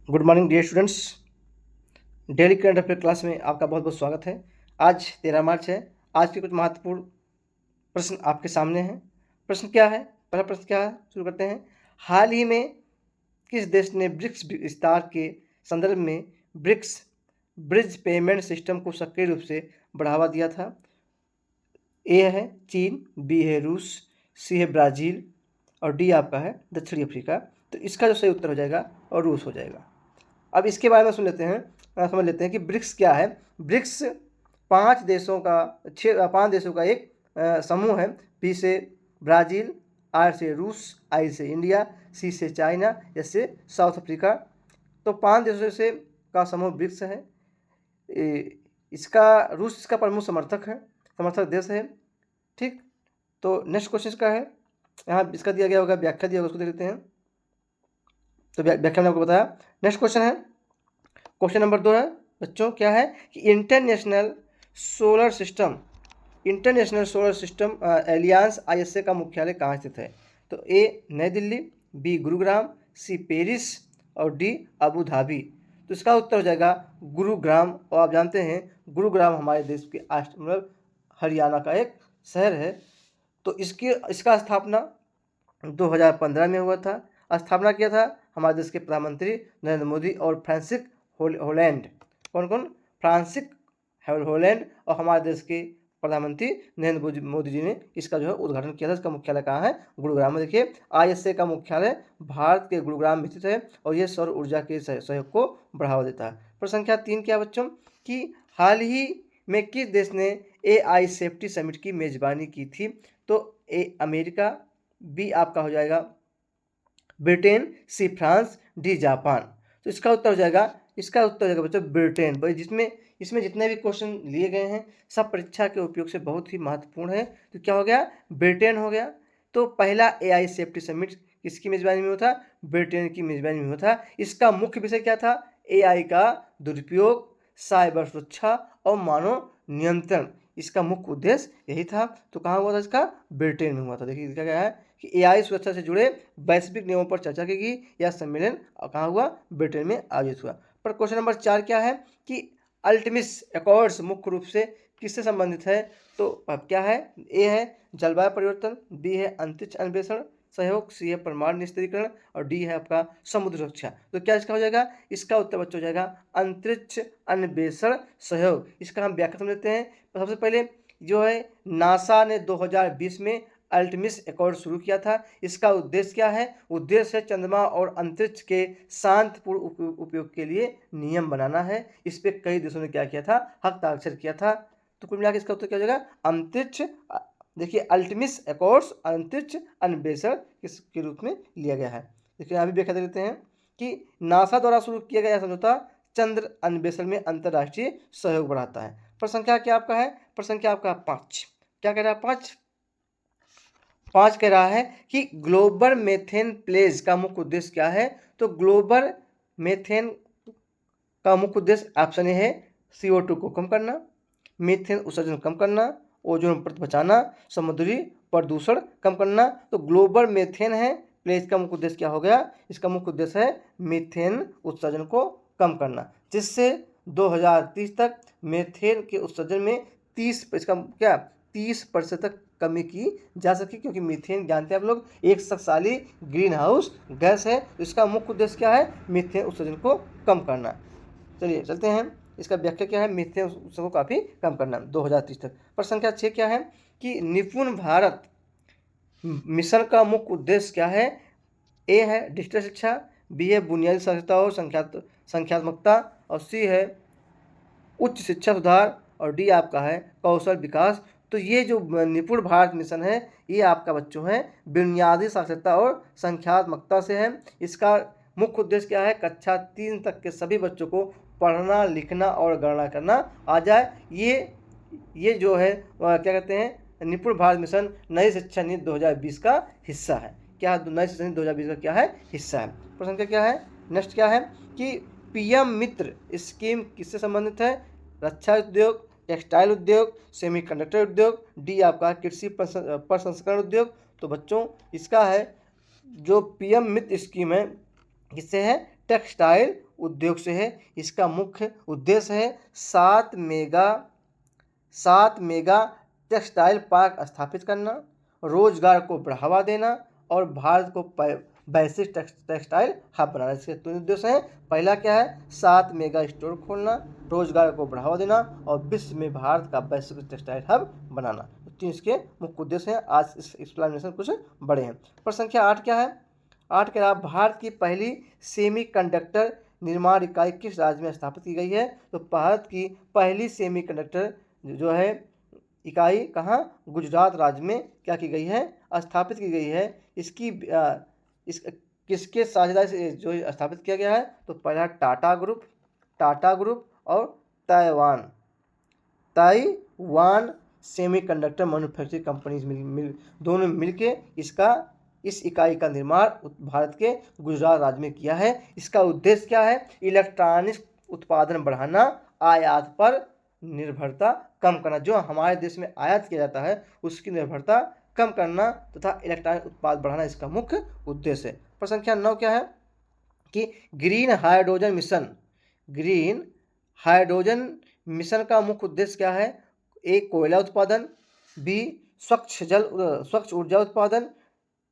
Good morning dear students. Daily current affair class में आपका बहुत बहुत स्वागत है। आज 13 मार्च है। आज के कुछ महत्वपूर्ण प्रश्न आपके सामने हैं। प्रश्न क्या है? पहला प्रश्न क्या है, शुरू करते हैं। हाल ही में किस देश ने ब्रिक्स विस्तार के संदर्भ में ब्रिक्स ब्रिज पेमेंट सिस्टम को सक्रिय रूप से बढ़ावा दिया था? ए है चीन, बी है रूस, सी है ब्राज़ील और डी आपका है दक्षिणी अफ्रीका। तो इसका जो सही उत्तर हो जाएगा और रूस हो जाएगा। अब इसके बारे में समझ लेते हैं कि ब्रिक्स क्या है। ब्रिक्स पांच देशों का एक समूह है। बी से ब्राज़ील, आर से रूस, आई से इंडिया, सी से चाइना, एस से साउथ अफ्रीका। तो 5 देशों से का समूह ब्रिक्स है। रूस इसका प्रमुख समर्थक देश है। ठीक, तो नेक्स्ट क्वेश्चन का है, यहाँ इसका दिया गया होगा, व्याख्या दिया होगा, उसको देख लेते हैं। तो व्याख्या मैंने आपको बताया। नेक्स्ट क्वेश्चन है, क्वेश्चन नंबर 2 है बच्चों, क्या है कि international solar system alliance ISA का मुख्यालय कहाँ स्थित है? तो A Nai Delhi, B Gurugram, C Paris और डी अबू धाबी। तो इसका उत्तर हो जाएगा गुरुग्राम। और आप जानते हैं गुरुग्राम हमारे देश के मतलब हरियाणा का एक शहर है। तो इसका स्थापना 2015 में हुआ था। स्थापना किया था हमारे देश के प्रधानमंत्री नरेंद्र मोदी और फ्रांसिस होलैंड। कौन? फ्रांसिस होलैंड और हमारे देश के प्रधानमंत्री नरेंद्र मोदी जी ने इसका जो है उद्घाटन किया था। इसका मुख्यालय कहाँ है? गुरुग्राम में। देखिए ISA का मुख्यालय भारत के गुरुग्राम में स्थित है और यह सौर ऊर्जा के सहयोग को बढ़ावा देता है। प्रश्न संख्या 3 क्या बच्चों, कि हाल ही में किस देश ने AI सेफ्टी समिट की मेजबानी की थी? तो ए अमेरिका, बी आपका हो जाएगा Britain, C France, D Japan. तो इसका उत्तर हो जाएगा बच्चों ब्रिटेन। भाई इसमें जितने भी क्वेश्चन लिए गए हैं सब परीक्षा के उपयोग से बहुत ही महत्वपूर्ण है। तो क्या हो गया? ब्रिटेन हो गया। तो पहला AI सेफ्टी समिट किसकी मेजबानी में हुआ था? ब्रिटेन की मेजबानी में हुआ था। इसका मुख्य विषय क्या था? AI का दुरुपयोग, साइबर सुरक्षा और मानव नियंत्रण। इसका मुख्य उद्देश्य यही था। तो कहाँ हुआ था? इसका ब्रिटेन में हुआ था। देखिए इसका क्या है कि AI सुरक्षा से जुड़े वैश्विक नियमों पर चर्चा की गई। यह सम्मेलन कहाँ हुआ? ब्रिटेन में आयोजित हुआ। पर क्वेश्चन नंबर 4 क्या है कि अल्टमिस अकॉर्ड्स मुख्य रूप से किससे संबंधित है? तो अब क्या है? ए है जलवायु परिवर्तन, बी है अंतरिक्ष अन्वेषण सहयोग, सी है परमाणु निस्त्रीकरण और डी है आपका समुद्र सुरक्षा। तो क्या इसका हो जाएगा? इसका उत्तर बच्चों हो जाएगा अंतरिक्ष अन्वेषण सहयोग। इसका हम व्याख्या समझ लेते हैं। तो सबसे पहले जो है नासा ने 2020 में अल्टमिस अकॉर्ड शुरू किया था। इसका उद्देश्य क्या है? उद्देश्य है चंद्रमा और अंतरिक्ष के शांतिपूर्ण उपयोग के लिए नियम बनाना है। इस पर कई देशों ने क्या किया था? हस्ताक्षर किया था। तो कुल मिलाकर इसका उत्तर क्या हो जाएगा? अंतरिक्ष। देखिए अल्टमिस अकॉर्ड्स अंतरिक्ष अन्वेषण के रूप में लिया गया है। देखिए अभी व्याख्या देते हैं कि नासा द्वारा शुरू किया गया समझौता चंद्र अन्वेषण में अंतर्राष्ट्रीय सहयोग बढ़ाता है। प्रश्न संख्या क्या आपका है? प्रश्न संख्या आपका 5 क्या कह रहा है? 5 कह रहा है कि ग्लोबल मेथेन प्लेज का मुख्य उद्देश्य क्या है? तो ग्लोबल मेथेन का मुख्य उद्देश्य ऑप्शन ए है CO2 को कम करना, मीथेन उत्सर्जन कम करना, ओजोन परत बचाना, समुद्री प्रदूषण कम करना। तो ग्लोबल मेथेन है प्लेज का मुख्य उद्देश्य क्या हो गया? इसका मुख्य उद्देश्य है मीथेन उत्सर्जन को कम करना, जिससे 2030 तक मीथेन के उत्सर्जन में 30% तक कमी की जा सके। क्योंकि मीथेन जानते हैं आप लोग एक शक्तिशाली ग्रीन हाउस गैस है। तो इसका मुख्य उद्देश्य क्या है? मीथेन उत्सर्जन को कम करना। चलिए चलते हैं, इसका व्याख्या क्या है? मीथेन उत्सर्जन को काफ़ी कम करना 2030 तक। प्रश्न संख्या 6 क्या है कि निपुण भारत मिशन का मुख्य उद्देश्य क्या है? ए है डिजिटल शिक्षा, बी है बुनियादी साक्षरता और संख्यात्मकता और सी है उच्च शिक्षा सुधार और डी आपका है कौशल विकास। तो ये जो निपुण भारत मिशन है ये आपका बच्चों है बुनियादी साक्षरता और संख्यात्मकता से है। इसका मुख्य उद्देश्य क्या है? कक्षा 3 तक के सभी बच्चों को पढ़ना लिखना और गणना करना आ जाए। ये जो है क्या कहते हैं? निपुण भारत मिशन नई शिक्षा नीति 2020 का हिस्सा है। क्या नई शिक्षा नीति 2020 का क्या है? हिस्सा है। प्रश्न क्या है? नेक्स्ट क्या है कि PM मित्र स्कीम किससे संबंधित है? रक्षा उद्योग, टेक्सटाइल उद्योग, सेमीकंडक्टर उद्योग, डी आपका कृषि प्रसंस्करण उद्योग। तो बच्चों इसका है जो PM मित्र स्कीम है किससे है? टेक्सटाइल उद्योग से है। इसका मुख्य उद्देश्य है 7 मेगा टेक्सटाइल पार्क स्थापित करना, रोजगार को बढ़ावा देना और भारत को वैश्विक टेक्सटाइल हब बनाना। इसके तीन उद्देश्य हैं। पहला क्या है? 7 मेगा स्टोर खोलना, रोजगार को बढ़ावा देना और विश्व में भारत का वैश्विक टेक्सटाइल हब बनाना। तो इसके मुख्य उद्देश्य हैं। आज इस एक्सप्लेनेशन कुछ बड़े हैं। प्रश्न संख्या 8 क्या है? 8 कह रहा भारत की पहली सेमीकंडक्टर निर्माण इकाई किस राज्य में स्थापित की गई है? तो भारत की पहली सेमीकंडक्टर जो है इकाई कहाँ? गुजरात राज्य में क्या की गई है? स्थापित की गई है। इसकी किसके साझेदारी से जो स्थापित किया गया है? तो पहला टाटा ग्रुप और ताइवान सेमीकंडक्टर मैन्युफैक्चरिंग कंपनीज दोनों मिलके इस इकाई का निर्माण भारत के गुजरात राज्य में किया है। इसका उद्देश्य क्या है? इलेक्ट्रॉनिक्स उत्पादन बढ़ाना, आयात पर निर्भरता कम करना। जो हमारे देश में आयात किया जाता है उसकी निर्भरता कम करना तथा इलेक्ट्रॉनिक उत्पाद बढ़ाना इसका मुख्य उद्देश्य है। प्रश्न संख्या 9 क्या है? कि ग्रीन हाइड्रोजन मिशन का मुख्य उद्देश्य क्या है? ए, कोयला उत्पादन, बी, स्वच्छ ऊर्जा उत्पादन,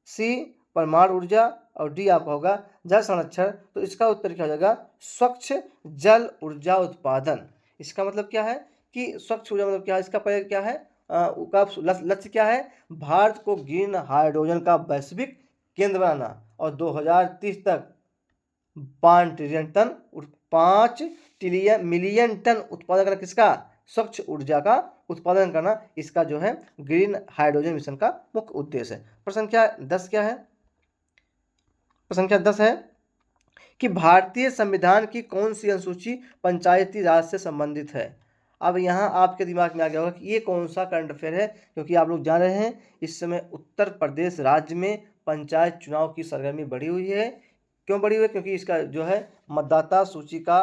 सी, परमाणु ऊर्जा और डी आपका होगा जल संरक्षण। तो इसका उत्तर क्या हो जाएगा? स्वच्छ जल ऊर्जा उत्पादन। इसका मतलब क्या है कि स्वच्छ ऊर्जा मतलब क्या है? इसका पहले क्या है? लक्ष्य क्या है? भारत को ग्रीन हाइड्रोजन का वैश्विक केंद्र बनाना और 2030 तक 5 मिलियन टन उत्पादन करना। किसका? स्वच्छ ऊर्जा का उत्पादन करना। इसका जो है ग्रीन हाइड्रोजन मिशन का मुख्य उद्देश्य है। प्रश्न संख्या 10 क्या है? प्रश्न संख्या 10 है कि भारतीय संविधान की कौन सी अनुसूची पंचायती राज से संबंधित है? अब यहाँ आपके दिमाग में आ गया होगा कि ये कौन सा करंट अफेयर है, क्योंकि आप लोग जान रहे हैं इस समय उत्तर प्रदेश राज्य में पंचायत चुनाव की सरगर्मी बढ़ी हुई है। क्यों बढ़ी हुई है? क्योंकि इसका जो है मतदाता सूची का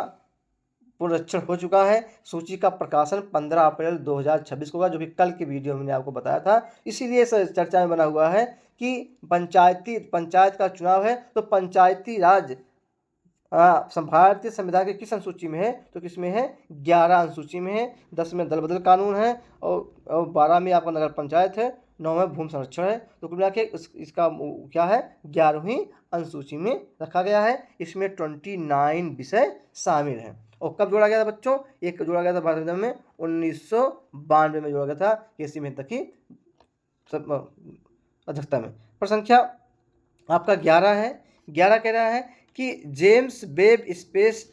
पुनरीक्षण हो चुका है। सूची का प्रकाशन 15 अप्रैल 2026 को होगा, जो कि कल के वीडियो में मैंने आपको बताया था। इसीलिए चर्चा में बना हुआ है कि पंचायत का चुनाव है तो पंचायती राज भारतीय संविधान के किस अनुसूची में है? तो किसमें है? 11 अनुसूची में है। 10 में दल बदल कानून है और 12 में आपका नगर पंचायत है, 9 में भूमि संरक्षण है। तो कुल मिला के इसका क्या है? 11वीं अनुसूची में रखा गया है। इसमें 29 विषय शामिल हैं। और कब जोड़ा गया था बच्चों? एक जोड़ा गया था भारत संविधान में 1992 में जोड़ा गया था केसी मेहता की अध्यक्षता में। प्रश्न संख्या आपका 11 है। 11 कह रहा है कि जेम्स वेब स्पेस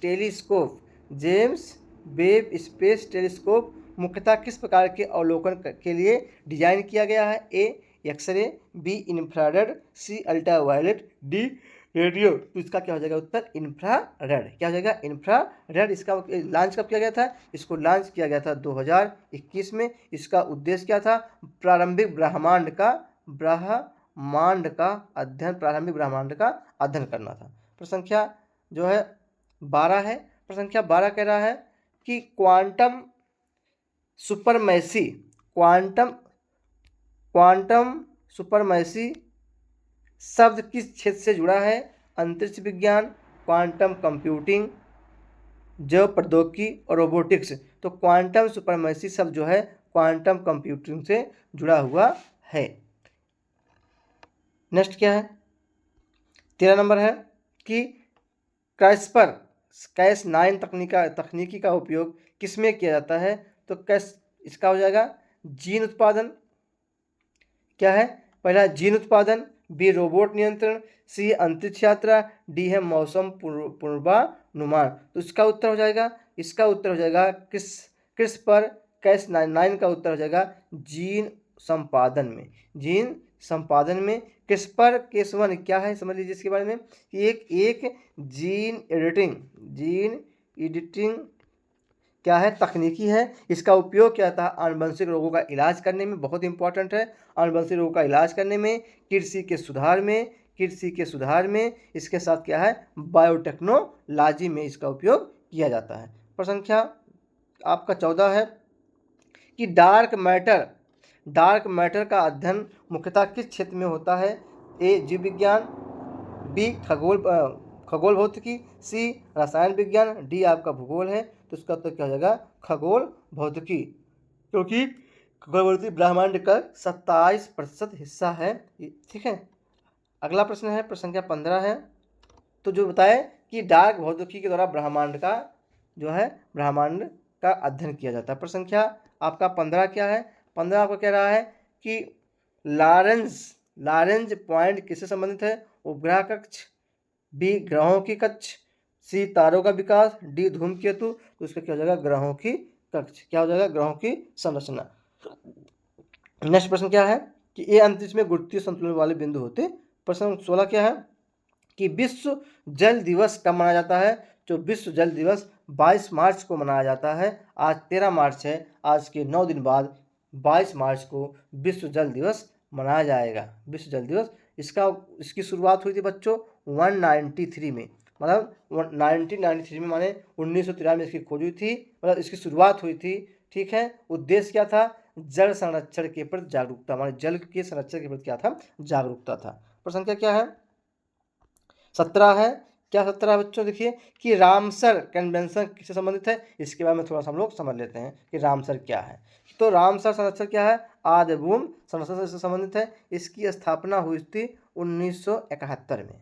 टेलीस्कोप मुख्यतः किस प्रकार के अवलोकन के लिए डिजाइन किया गया है? ए, एक्सरे, बी, इंफ्रारेड, सी, अल्ट्रावायलेट, डी, रेडियो। तो इसका क्या हो जाएगा उत्तर? इंफ्रारेड। क्या हो जाएगा? इंफ्रारेड। इसका लॉन्च कब किया गया था? इसको लॉन्च किया गया था 2021 में। इसका उद्देश्य क्या था? प्रारंभिक ब्रह्मांड का अध्ययन करना था। प्रश्न संख्या जो है 12 है। प्रश्न संख्या 12 कह रहा है कि क्वांटम सुपरमैसी शब्द किस क्षेत्र से जुड़ा है? अंतरिक्ष विज्ञान, क्वांटम कंप्यूटिंग, जैव प्रौद्योगिकी और रोबोटिक्स। तो क्वांटम सुपरमैसी शब्द जो है क्वांटम कंप्यूटिंग से जुड़ा हुआ है। नेक्स्ट क्या है? 13 नंबर है कि Cas9 तकनीकी का उपयोग किसमें किया जाता है? तो इसका हो जाएगा जीन उत्पादन। क्या है? पहला जीन उत्पादन, बी, रोबोट नियंत्रण, सी, अंतरिक्ष यात्रा, डी है मौसम पूर्वानुमान। तो इसका उत्तर हो जाएगा Cas9 का उत्तर हो जाएगा जीन संपादन में। Cas1 क्या है समझ लीजिए इसके बारे में कि एक जीन एडिटिंग क्या है? तकनीकी है। इसका उपयोग क्या था? आनुवंशिक रोगों का इलाज करने में, बहुत इंपॉर्टेंट है। आनुवंशिक रोगों का इलाज करने में, कृषि के सुधार में इसके साथ क्या है? बायोटेक्नोलॉजी में इसका उपयोग किया जाता है। प्रश्न संख्या आपका 14 है कि डार्क मैटर का अध्ययन मुख्यतः किस क्षेत्र में होता है? ए, जीव विज्ञान, बी, खगोल भौतिकी, सी रसायन विज्ञान, डी आपका भूगोल है। तो इसका उत्तर क्या हो जाएगा? खगोल भौतिकी, क्योंकि खगोल भौतिकी ब्रह्मांड का 27% हिस्सा है। ठीक है। अगला प्रश्न है, प्रश्न संख्या 15 है। तो जो बताए कि डार्क भौतिकी के द्वारा ब्रह्मांड का जो है ब्रह्मांड का अध्ययन किया जाता है। प्रश्न संख्या आपका 15 क्या है? 15 आपको कह रहा है कि लॉरेंज पॉइंट किससे संबंधित है? उपग्रह कक्ष, बी ग्रहों की कक्ष, सी तारों का विकास, डी धूमकेतु। तो इसका क्या हो जाएगा? ग्रहों की कक्ष। क्या हो जाएगा? ग्रहों की संरचना। नेक्स्ट प्रश्न क्या है कि ये अंतरिक्ष में गुरुत्वीय संतुलन वाले बिंदु होते। प्रश्न 16 क्या है कि विश्व जल दिवस कब मनाया जाता है? जो विश्व जल दिवस 22 मार्च को मनाया जाता है। आज 13 मार्च है, आज के 9 दिन बाद 22 मार्च को विश्व जल दिवस मनाया जाएगा। विश्व जल दिवस इसकी शुरुआत हुई थी बच्चों 193 में, मतलब 1993 में, माने 1993 में इसकी खोज हुई थी, मतलब इसकी शुरुआत हुई थी। ठीक है। उद्देश्य क्या था? जल संरक्षण के प्रति जागरूकता, माने जल के संरक्षण के प्रति क्या था? जागरूकता था। प्रश्न क्या है? 17 है। क्या 17 बच्चों? देखिए कि रामसर कन्वेंशन किससे संबंधित है, इसके बारे में थोड़ा सा हम लोग समझ लेते हैं कि रामसर क्या है। तो रामसर संरक्षण क्या है? आदिभूमि संरक्षण से संबंधित है। इसकी स्थापना हुई थी 1971 में।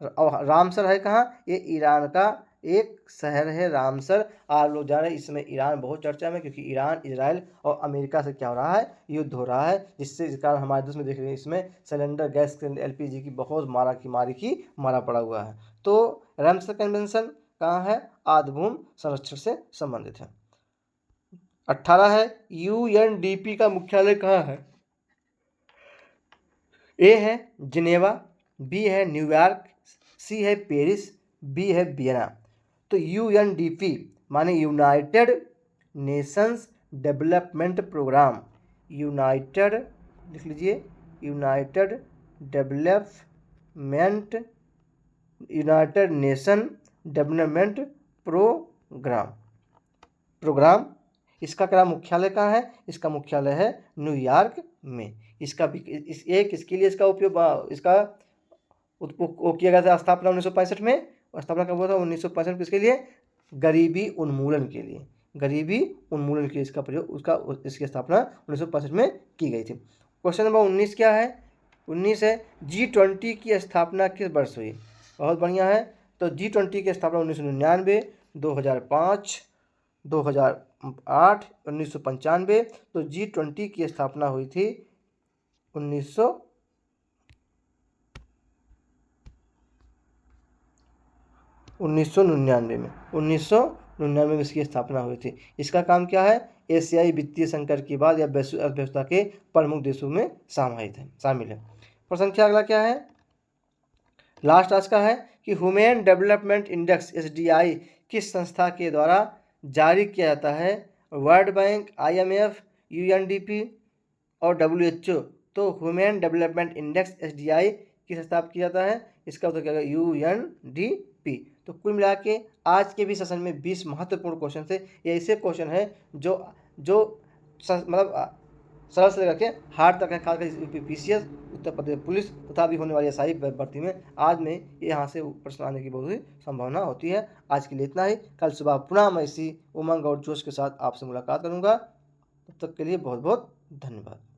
रामसर है कहाँ? ये ईरान का एक शहर है रामसर। आप लोग जान रहे हैं इसमें ईरान बहुत चर्चा में, क्योंकि ईरान इजराइल और अमेरिका से क्या हो रहा है? युद्ध हो रहा है, जिससे इस कारण हमारे देश में देख रहे हैं इसमें सिलेंडर गैस LPG की बहुत मारा पड़ा हुआ है। तो रामसर कन्वेंशन कहाँ है? आदिभूमि संरक्षण से संबंधित है। 18 है, UNDP का मुख्यालय कहाँ है? ए है जिनेवा, बी है न्यूयॉर्क, सी है पेरिस, बी है वियना। तो UNDP माने United Nations development programme, United, लिख लीजिए, यूनाइटेड नेशन डेवलपमेंट प्रोग्राम। इसका क्या मुख्यालय कहाँ है? इसका मुख्यालय है न्यूयॉर्क में। इसके लिए इसका उपयोग किया गया था स्थापना 1965 में। और स्थापना कब हुआ था? 1965। किसके लिए? गरीबी उन्मूलन के लिए। गरीबी उन्मूलन के लिए इसका प्रयोग इसकी स्थापना 1965 में की गई थी। क्वेश्चन नंबर 19 क्या है? 19 है G20 की स्थापना किस वर्ष हुई? बहुत बढ़िया है। तो G20 की स्थापना 1999, 2005, 2008, 1995। तो G20 की स्थापना हुई थी 1999 में। 1999 में इसकी स्थापना हुई थी। इसका काम क्या है? एशियाई वित्तीय संकट के बाद या वैश्विक अर्थव्यवस्था के प्रमुख देशों में शामिल है। प्रश्न क्या अगला क्या है? लास्ट आज का है कि ह्यूमन डेवलपमेंट इंडेक्स SDI किस संस्था के द्वारा जारी किया जाता है? वर्ल्ड बैंक, IMF, UNDP और WHO। तो ह्यूमन डेवलपमेंट इंडेक्स SDI किस स्थापित किया जाता है? इसका उत्तर क्या होगा? UNDP। तो कुल मिला के आज के भी सेशन में 20 महत्वपूर्ण क्वेश्चन थे। ये ऐसे क्वेश्चन है जो मतलब सरल से लेकर के हार्ड तक है, खासकर UPPCS, उत्तर प्रदेश पुलिस तथा भी होने वाली SI भर्ती में आज में यहाँ से प्रश्न आने की बहुत ही संभावना होती है। आज के लिए इतना ही। कल सुबह पुनः मैं इसी उमंग और जोश के साथ आपसे मुलाकात करूँगा। तब तक के लिए बहुत बहुत धन्यवाद।